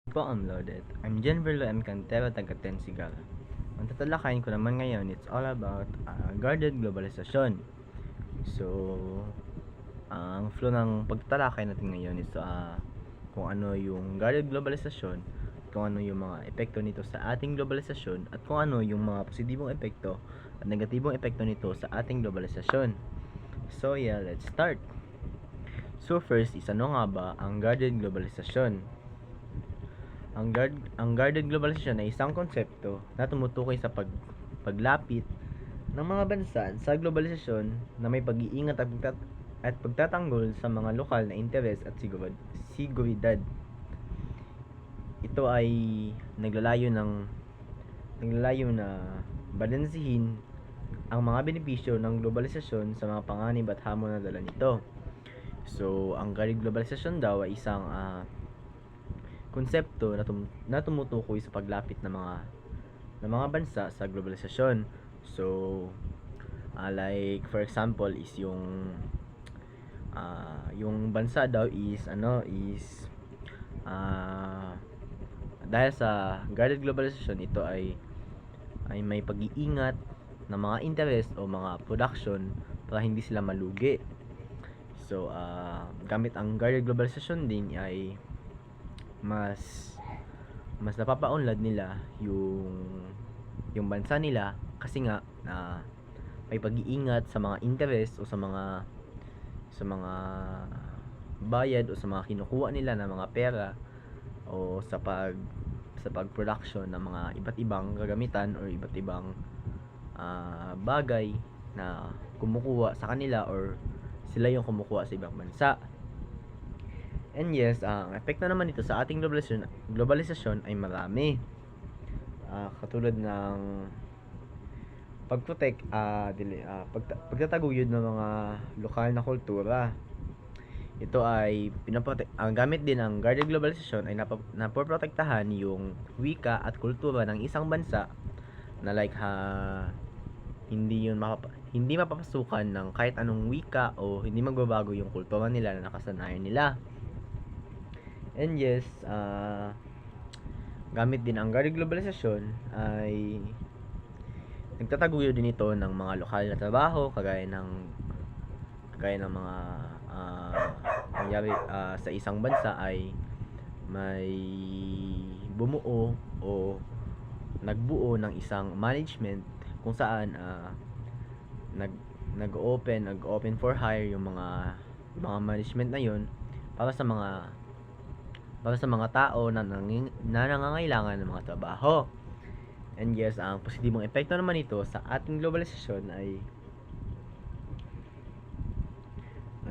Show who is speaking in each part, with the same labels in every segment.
Speaker 1: Po unloaded. I'm Jenverlo M. Cantero, taga Tensigal. Ang tatalakayin ko naman ngayon, it's all about guarded globalisasyon. So, ang flow ng pagtatalakay natin ngayon is kung ano yung guarded globalisasyon, kung ano yung mga epekto nito sa ating globalisasyon, at kung ano yung mga positibong epekto at negatibong epekto nito sa ating globalisasyon. So yeah, let's start. So first is ano nga ba ang guarded globalisasyon? Ang guarded globalisasyon ay isang konsepto na tumutukoy sa paglapit ng mga bansa sa globalisasyon na may pag-iingat at pagtatanggol sa mga lokal na interes at seguridad. Ito ay naglalayo na balansehin ang mga benepisyo ng globalisasyon sa mga panganib at hamon na dala nito. So, ang guarded globalisasyon daw ay isang konsepto na tumutukoy sa paglapit ng mga bansa sa globalisasyon. So, like for example is yung bansa daw is dahil sa guarded globalization, ito ay may pag-iingat ng mga interest o mga production para hindi sila malugi. So, gamit ang guarded globalization din ay mas napapaunlad nila yung bansa nila kasi nga may pag-iingat sa mga interest o sa mga bayad o sa mga kinukuha nila na mga pera o sa pag-production ng mga iba't ibang gagamitan or iba't ibang bagay na kumukuha sa kanila or sila yung kumukuha sa ibang bansa. And yes, ang epekto naman nito sa ating globalisasyon ay marami. Katulad ng pagtataguyod ng mga lokal na kultura. Ito ay ang gamit din ng guarded globalization ay napoprotektahan yung wika at kultura ng isang bansa na like hindi mapapasukan ng kahit anong wika o hindi magbabago yung kultura nila na nakasanayan nila. And yes, gamit din ang guarded globalization ay nagtataguyod din ito ng mga lokal na trabaho kagaya ng mga nangyari sa isang bansa ay may bumuo o nagbuo ng isang management kung saan nag-open for hire yung mga management na yun para sa mga tao na nangangailangan ng mga trabaho. And yes, ang positibong epekto naman nito sa ating globalisasyon ay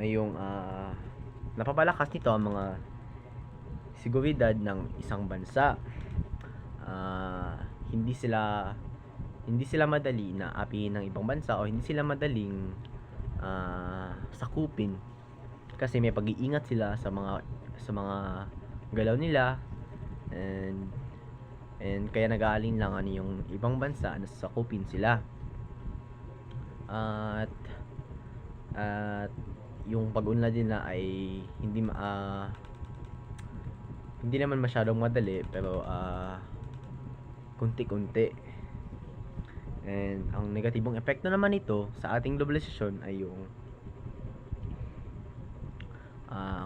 Speaker 1: yung napapalakas nito ang mga seguridad ng isang bansa. Hindi sila madali na apihin ng ibang bansa o hindi sila madaling sakupin kasi may pag-iingat sila sa mga galaw nila and kaya nag-aalinlangan yung ibang bansa na sakupin sila. At yung pag-unlad nila ay hindi naman masyadong madali pero kunti-kunti. And ang negatibong epekto naman nito sa ating globalisasyon ay yung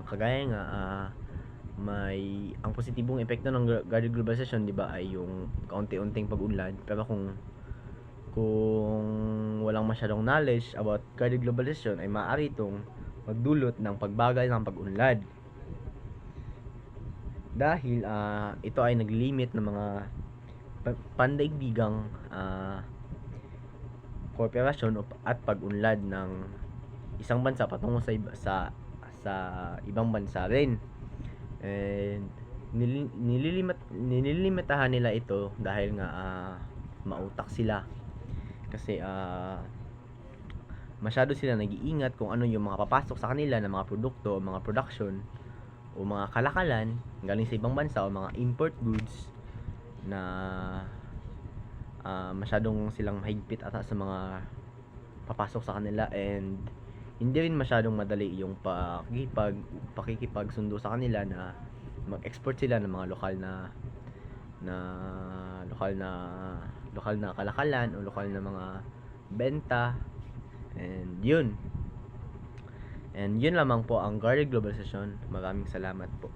Speaker 1: kagaya nga ang positibong epekto ng guarded globalization, di ba, ay yung kaunti-unting pag-unlad. Pero kung walang masyadong knowledge about guarded globalization ay maaari itong magdulot ng pagbagal ng pag-unlad. Dahil ito ay naglimit ng mga pandaigdigang kooperasyon at pag-unlad ng isang bansa patungo sa ibang bansa rin. And nililimitahan nila ito dahil nga mautak sila kasi masyado sila nag-iingat kung ano yung mga papasok sa kanila na mga produkto o mga production o mga kalakalan galing sa ibang bansa o mga import goods na masyadong silang mahigpit ata sa mga papasok sa kanila, and hindi rin masyadong madali yung pakikipagsundo sa kanila na mag-export sila ng mga lokal na lokal na lokal na kalakalan o lokal na mga benta. And yun lamang po ang Guarded Globalization. Maraming salamat po.